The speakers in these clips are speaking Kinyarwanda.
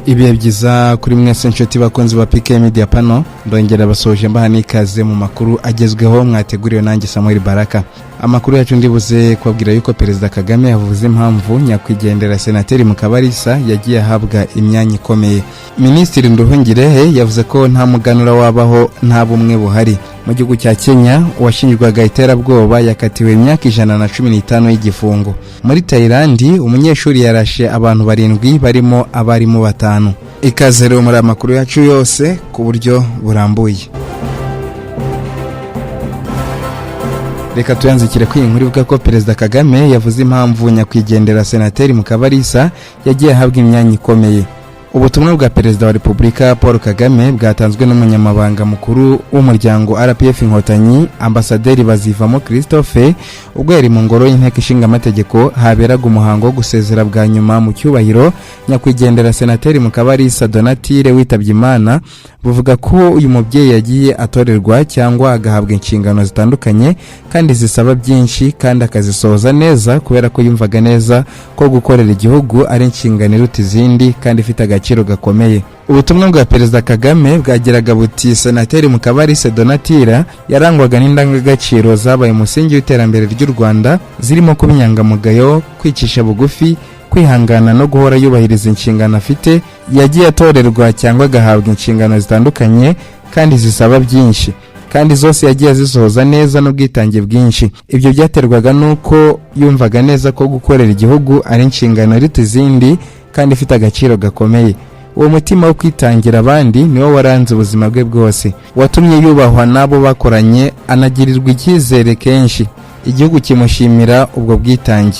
Ibihe byiza kuri mwese nshuti bakunzi ba PK Media Panel, ndongera basoje mbaha nikaze mu makuru agezweho mwateguriwe nanjye Samuel Baraka. Amakuru yacu ndibuze kubabwira yuko Perezida Kagame yavuze impamvu nyakwigendera Senateri Mukabalisa yagiye ahabwa imyanya ikomeye. Minisitiri Nduhungirehe yavuze ko nta muganura wabaho nta bumwe buhari. Mu gihugu cya Kenya uwashinjwaga iterabwoba yakatiwe imyaka 115 y'igifungo. Muri Thailand umunyeshuri yarashe abantu 7 barimo abarimu 5. Ikaze rero muri amakuru yacu yose ku buryo burambuye. Reka tuyanzikire ko inkuru ivuga ko Perezida Kagame yavuze impamvu nyakwigendera Senateri Mukabalisa yagiye ahabwa imyanya ikomeye. Ubutumwa bwa Perezida wa Repubulika Paul Kagame bwatanzwe n'umunyamabanga mukuru w'umuryango RPF Inkotanyi Ambasaderi Bazivamo Christophe ubwo yari mu ngoro y'inteko ishinga amategeko haberaga umuhango wo gusezera bwa nyuma mu cyubahiro nyakwigendera Senateri Mukabalisa Donatille witabye Imana. Buvuga ko uyu mubyeyi yagiye atorerwa cyangwa agahabwa inshingano zitandukanye kandi zisaba byinshi kandi akazisoza neza kubera ko yumvaga neza ko gukorera igihugu ari inshingano iruta izindi kandi ifite agaciro gakomeye. Ubutumwa bwa Perezida Kagame bwagiraga buti Senateri Mukabalisa Donatille yarangwaga n'indangagaciro zabaye umusingi w'iterambere ry'u Rwanda zirimo kuba inyangamugayo, kwicisha bugufi, kwihangana no guhora yubahiriza inshingano afite. Yagiye atorerwa cyangwa agahabwa inshingano zitandukanye kandi zisaba byinshi kandi zose yagiye azisohoza neza n'ubwitange bwinshi. Ibyo byaterwaga nuko yumvaga neza ko gukorera igihugu ari inshingano iruta izindi kandi ifite agaciro gakomeye. Uwo mutima wo kwitangira abandi niwo waranze ubuzima bwe bwose, watumye yubahwa nabo bakoranye, anagirirwa icyizere kenshi. Igihugu kimushimira ubwo bwitange.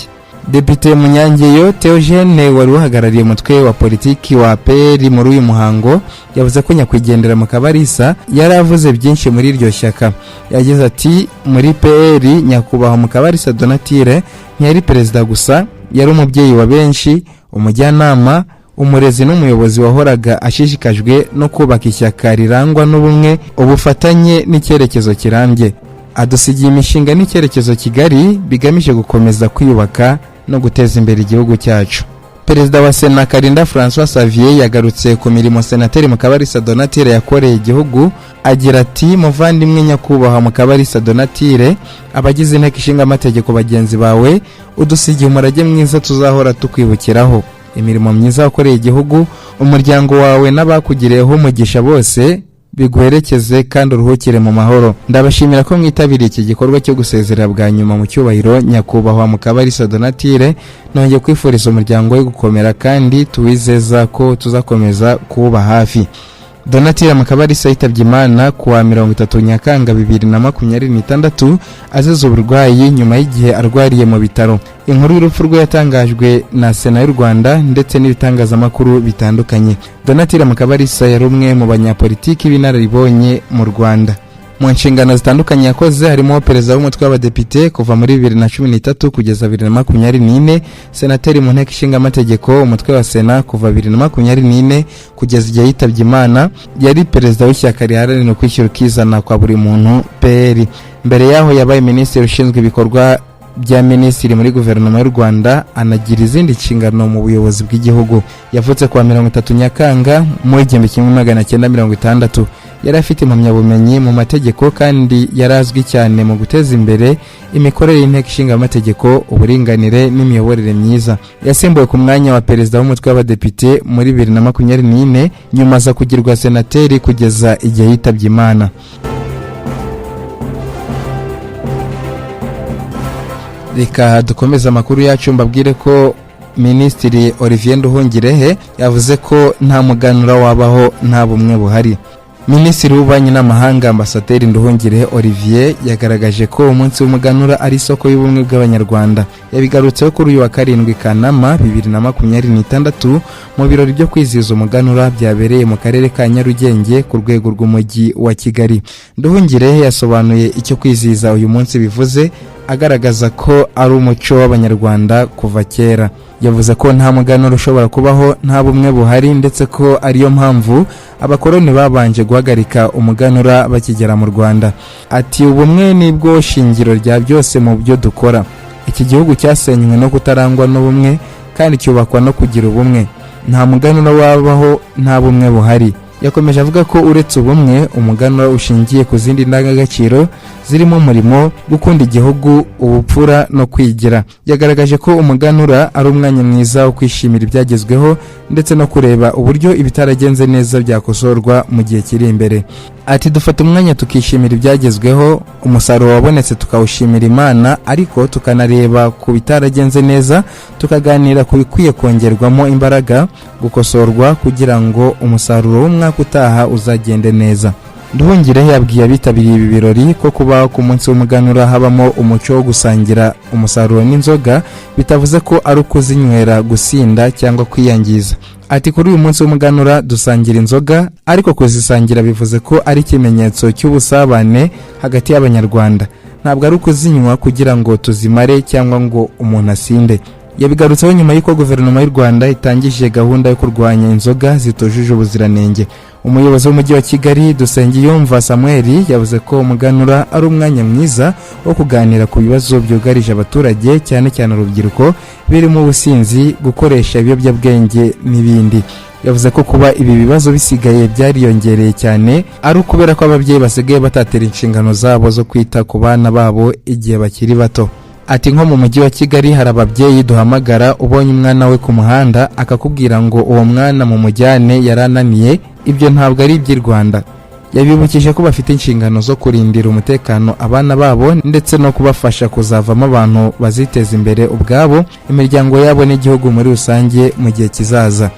Depite Munyangeyo Theogene wari uhagarariye umutwe wa politiki wa APR muri uyu muhango yavuze ko nyakwigendera Mukabalisa yaravuze byinshi muri iryo shyaka. Yagize ati muri PR nyakubahwa Mukabalisa Donatille ntiyari perezida gusa, yari umubyeyi wa benshi, umujyanama, umurezi n'umuyobozi wahoraga ashishikajwe no kubaka ishyaka rirangwa n'ubumwe, ubufatanye n'icyerekezo kirambye. Adusigiye imishinga n'icyerekezo kigari bigamije gukomeza kwiyubaka no guteza imbere igihugu cyacu. Perezida wa Sena Karinda François Xavier yagarutse ku mirimo Senateri Mukabalisa Donatille yakoreye igihugu, agira ati muvandimwe nyakubahwa Mukabalisa Donatille, abagize inteko ishinga amategeko bagenzi bawe, udusigiye umurage mwiza tuzahora tukwibukiraho. Imirimo myiza wakoreye igihugu, umuryango wawe n'abakugireho umugisha bose biguherekeze kandi uruhukire mu mahoro. Ndabashimira ko mwitabiriye iki gikorwa cyo gusezera bwa nyuma mu cyubahiro nyakubahwa Mukabalisa Donatille. Nongeye kwifuriza umuryango we gukomera kandi tuwizeza ko tuzakomeza kuba hafi. Donatille Mukabalisa yitabye Imana kuwa 30 Nyakanga 2026 azize uburwayi nyuma y'igihe arwariye mu bitaro. Inkuru y'urupfu rwe yatangajwe na Sena y'u Rwanda ndetse n'ibitangazamakuru bitandukanye. Donatille Mukabalisa yari umwe mu banyapolitiki b'inararibonye mu Rwanda. Mu nshingano zitandukanye yakoze harimo perezida w'umutwe w'abadepite kuva muri 2013 kugeza 2024, senateri mu nteko ishinga amategeko umutwe wa Sena kuva 2024 kugeza igihe yitabye Imana. Yari perezida w'ishyaka riharanira kwishyura ukizana kwa buri muntu PR. Mbere yaho yabaye minisitiri ushinzwe ibikorwa bya minisitiri muri guverinoma y'u Rwanda, anagira izindi nshingano mu buyobozi bw'igihugu. Yavutse kwa 30 Nyakanga mu 1960. Yari afite impamyabumenyi mu mategeko kandi yarazwi cyane mu guteza imbere imikorere y'inteko ishinga amategeko, uburinganire n'imiyoborere myiza. Yasimbuwe ku mwanya wa perezida w'umutwe w'abadepite muri 2024 nyuma za kugirwa senateri kugeza igihe yitabye Imana. Reka dukomeza amakuru yacu mbabwire ko Minisitiri Olivier Nduhungirehe yavuze ko nta muganura wabaho nta bumwe buhari. Minisitiri w'ububanyi n'amahanga Ambasaderi Nduhungirehe Olivier yagaragaje ko umunsi w'umuganura ari isoko y'ubumwe bw'abanyarwanda. Yabigarutseho kuri uyu wa 7 Kanama 2026 mu birori byo kwizihiza umuganura byabereye mu karere ka Nyarugenge ku rwego rw'umujyi wa Kigali. Nduhungirehe yasobanuye icyo kwizihiza uyu munsi bivuze, agaragaza ko ari umuco w'abanyarwanda kuva kera. Yavuze ko nta muganura ushobora kubaho nta bumwe buhari, ndetse ko ariyo mpamvu abakoloni babanje guhagarika umuganura bakigera mu Rwanda. Ati ubumwe nibwo shingiro rya byose mu byo dukora. Iki gihugu cyasenywe no kutarangwa n'ubumwe kandi cyubakwa no kugira ubumwe. nta muganura wabaho nta bumwe buhari. Yakomeje avuga ko uretse ubumwe, umuganura ushingiye ku zindi ndangagaciro zirimo umurimo, gukunda igihugu, ubupfura no kwigira. Yagaragaje ko umuganura ari umwanya mwiza wo kwishimira ibyagezweho ndetse no kureba uburyo ibitaragenze neza byakosorwa mu gihe kiri imbere. Ati dufata umwanya tukishimira ibyagezweho, umusaruro wabonetse tukawushimira Imana, ariko tukanareba ku bitaragenze neza, tukaganira ku bikwiye kongerwamo imbaraga, gukosorwa kugira ngo umusaruro w'umwaka utaha uzagende neza. Nduhungirehe yabwiye abitabiriye ibi birori ko kuba ku munsi w'umuganura habamo umuco wo gusangira umusaruro n'inzoga bitavuze ko ari ukuzinywera gusinda cyangwa kwiyangiza. Ati kuri uyu munsi w'umuganura dusangira inzoga, ariko kuzisangira bivuze ko ari ikimenyetso cy'ubusabane hagati y'Abanyarwanda, ntabwo ari ukuzinywa kugira ngo tuzimare cyangwa ngo umuntu asinde. Yabigarutseho nyuma y'uko guverinoma y'u Rwanda itangije gahunda yo kurwanya inzoga zitujuje ubuziranenge. Umuyobozi w'umujyi wa Kigali Dusengiyumva Samuel yavuze ko umuganura ari umwanya mwiza wo kuganira ku bibazo byugarije abaturage, cyane cyane urubyiruko, birimo ubusinzi, gukoresha ibiyobyabwenge n'ibindi. Yavuze ko kuba ibi bibazo bisigaye byariyongereye cyane ari ukubera ko ababyeyi basigaye batatera inshingano zabo zo kwita ku bana babo igihe bakiri bato. Ati nko mu mujyi wa Kigali hari ababyeyi duhamagara ubonye umwana we ku muhanda akakubwira ngo uwo mwana mu mujyane yarananiye, ibyo ntabwo ari iby'i Rwanda. Yabibukije ko bafite inshingano zo kurindira umutekano abana babo ndetse no kubafasha kuzavamo abantu baziteza imbere ubwabo, imiryango yabo n'igihugu muri rusange mu gihe kizaza.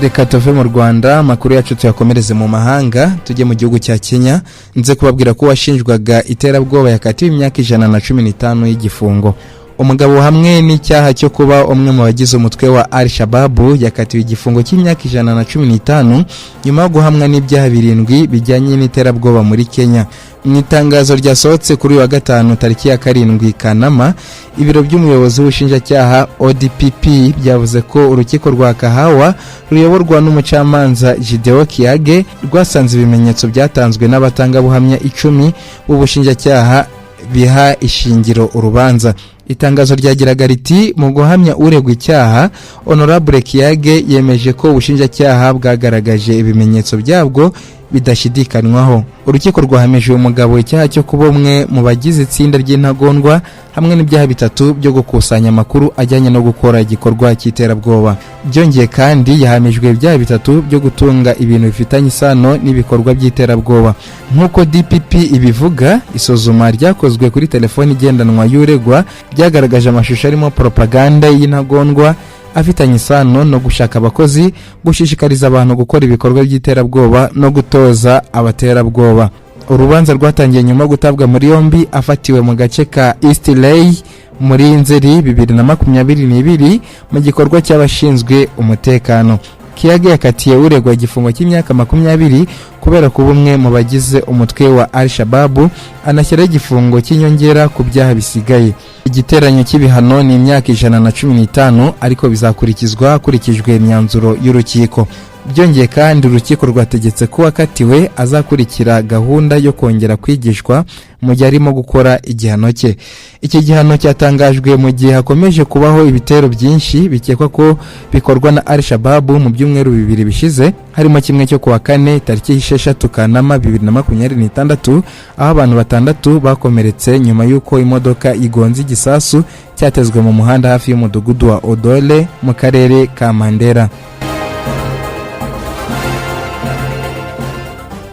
Reka tuve mu Rwanda, amakuru yacu tuyakomereze mu mahanga, tujye mu gihugu cya Kenya. Nze kubabwira ko washinjwaga iterabwoba yakatiwe imyaka 115 y'igifungo. Umugabo hamwe n'icyaha cyo kuba umwe mu bagize umutwe wa Al-Shabaab yakatiwe igifungo cy'imyaka 115 nyuma yo guhamwa n'ibyaha 7 bijyanye n'iterabwoba muri Kenya. Mu itangazo ryasohotse kuri wa gatanu tariki ya 7 Kanama, ibiro by'umuyobozi w'ubushinjacyaha ODPP byavuze ko urukiko rwa Kahawa ruyoborwa n'umucamanza Gideon Kiage rwasanze ibimenyetso byatanzwe n'abatangabuhamya 10 b'ubushinjacyaha biha ishingiro urubanza. Itangazo ryagiraga riti mu guhamya uregwa icyaha, Honorable Kiage yemeje ko ubushinjacyaha bwagaragaje ibimenyetso byabwo bidashidikanywaho. Urukiko rwahamije umugabo icyaha cyo kuba umwe mu bagize itsinda ry'intagondwa hamwe n'ibyaha 3 byo gukusanya amakuru ajyanye no gukora igikorwa cy'iterabwoba. Byongeye kandi yahamijwe ibyaha 3 byo gutunga ibintu bifitanye isano n'ibikorwa by'iterabwoba. Nk'uko DPP ibivuga, isuzuma ryakozwe kuri telefoni igendanwa y'uregwa byagaragaje amashusho arimo propaganda y'intagondwa afitanye isano no gushaka abakozi, gushishikariza abantu gukora ibikorwa by'iterabwoba no gutoza abaterabwoba. Urubanza rwatangiye nyuma gutabwa muri yombi afatiwe mu gace ka East Leigh muri Nzeri 2022 mu gikorwa cy'abashinzwe umutekano. Kiage yakatiye uregwa igifungo cy'imyaka 20 kubera kuba umwe mu bagize umutwe wa Al-Shabaab, anashyira igifungo cy'inyongera ku byaha bisigaye. Igiteranyo cy'ibihano ni imyaka 115 ariko bizakurikizwa hakurikijwe imyanzuro y'urukiko. Byongeye kandi urukiko rwategetse ko wakatiwe azakurikira gahunda yo kongera kwigishwa mu gihe arimo gukora igihano cye. Iki gihano cyatangajwe mu gihe hakomeje kubaho ibitero byinshi bikekwa ko bikorwa na Al-Shabaab mu byumweru 2 bishize, harimo kimwe cyo kuwa 4 tariki 6 Kanama 2026 aho abantu 6 bakomeretse nyuma y'uko imodoka igonze igisasu cyatezwe mu muhanda hafi y'umudugudu wa Odole mu karere ka Mandera.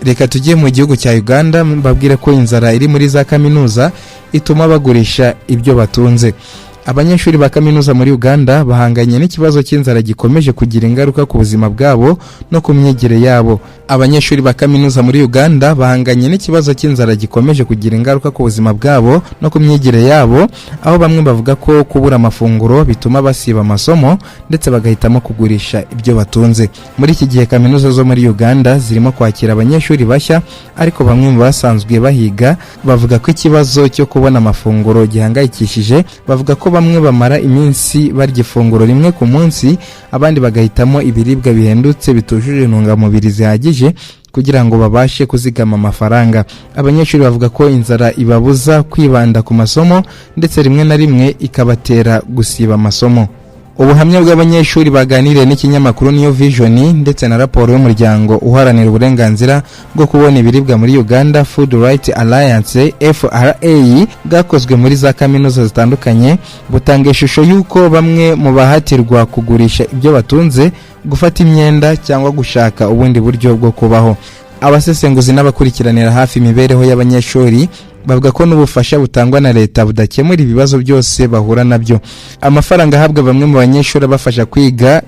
Reka tujye mu gihugu cya Uganda, mbabwire ko inzara iri muri za kaminuza ituma bagurisha ibyo batunze. Abanyeshuri ba kaminuza muri Uganda bahanganye n'ikibazo cy'inzara gikomeje kugira ingaruka ku buzima bwabo no ku myigire yabo. Abanyeshuri ba kaminuza muri Uganda bahanganye n'ikibazo cy'inzara gikomeje kugira ingaruka ku buzima bwabo no ku myigire yabo, aho bamwe bavuga ko kubura amafunguro bituma basiba amasomo ndetse bagahitamo kugurisha ibyo batunze. Muri iki gihe kaminuza zo muri Uganda zirimo kwakira abanyeshuri bashya, ariko bamwe mu basanzwe bahiga bavuga ko ikibazo cyo kubona amafunguro gihangayikishije. Bavuga ko bamwe bamara iminsi barya ifunguro rimwe ku munsi, abandi bagahitamo ibiribwa bihendutse bitujuje intungamubiri zihagije bihagije kugira ngo babashe kuzigama amafaranga. Abanyeshuri bavuga ko inzara ibabuza kwibanda ku masomo ndetse rimwe na rimwe ikabatera gusiba amasomo. Ubuhamya bw'abanyeshuri baganiriye n'ikinyamakuru New Vision ndetse na raporo y'umuryango uharanira uburenganzira bwo kubona ibiribwa muri Uganda Food Rights Alliance FRA bwakozwe muri za kaminuza zitandukanye butanga ishusho y'uko bamwe mu bahatirwa kugurisha ibyo batunze, gufata imyenda cyangwa gushaka ubundi buryo bwo kubaho. Abasesenguzi n'abakurikiranira hafi imibereho y'abanyeshuri bavuga ko n'ubufasha butangwa na leta budakemura ibibazo byose bahura nabyo. Amafaranga ahabwa bamwe mu banyeshuri bafasha kwiga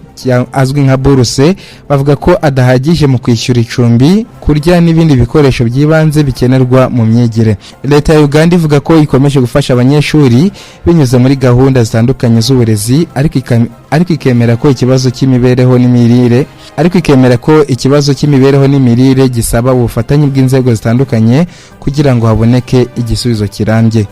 azwi nka buruse bavuga ko adahagije mu kwishyura icumbi, kurya n'ibindi bikoresho by'ibanze bikenerwa mu myigire. Leta ya Uganda ivuga ko ikomeje gufasha abanyeshuri binyuze muri gahunda zitandukanye z'uburezi, ariko ikemera ko ikibazo cy'imibereho n'imirire gisaba ubufatanye bw'inzego zitandukanye kugira ngo haboneke igisubizo kirambye.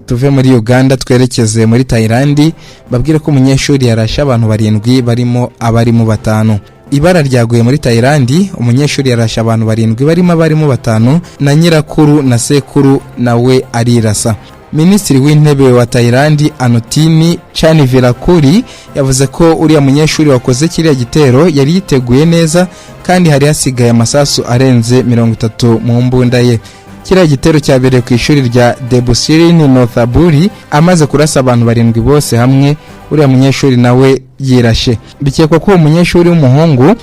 Tuve muri Uganda twerekeze muri Thailand, babwire ko umunyeshuri yarashe abantu 7 barimo abarimu 5. Ibara ryaguye muri Thailand, umunyeshuri yarashe abantu 7 barimo abarimu 5 na nyirakuru na sekuru nawe arirasa. Minisitiri w'intebe wa Thailand Anutini Chanivirakuri yavuze ko uriya munyeshuri wakoze kiriya gitero yari yiteguye neza kandi hari hasigaye amasasu arenze 30 mu mbunda ye. Kiriya gitero cyabereye ku ishuri rya Debusirini Northaburi, amaze kurasa abantu 7 bose hamwe. Uriya munyeshuri nawe yirashe. Bikekwa ko umunyeshuri w'umuhungu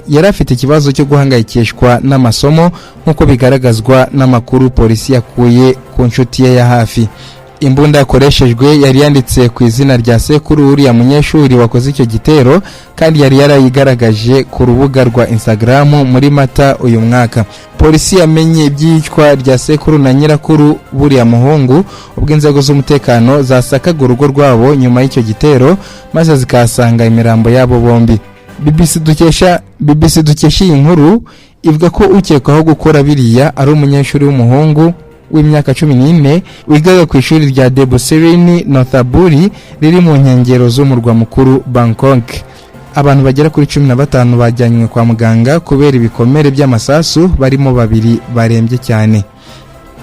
yari afite ikibazo cyo guhangayikishwa n'amasomo nk'uko bigaragazwa n'amakuru polisi yakuye ku nshuti ye ya hafi. Imbunda yakoreshejwe yari yanditse ku izina rya sekuru uriya munyeshuri wakoze icyo gitero kandi yari yarayigaragaje ku rubuga rwa Instagram muri Mata uyu mwaka. Polisi yamenye ibyicwa rya sekuru na nyirakuru buriya muhungu ubwo inzego z'umutekano zasakaga urugo rwabo nyuma y'icyo gitero maze zikasanga imirambo yabo bombi. BBC dukesha iyi nkuru ivuga ko ukekwaho gukora biriya ari umunyeshuri w'umuhungu w'imyaka 14 wigaga ku ishuri rya Debusirini Northaburi riri mu nkengero z'umurwa mukuru Bangkok. Abantu bagera kuri 15 bajyanywe kwa muganga kubera ibikomere by'amasasu, barimo 2 barembye cyane.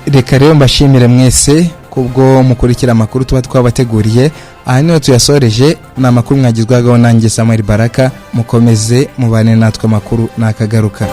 Reka rero mbashimire mwese kubwo mukurikira amakuru tuba twabateguriye. Aha niho tuyasoreje, na amakuru mwagizwagaho nanjye Samuel Baraka. Mukomeze mubane natwe, amakuru nakagaruka.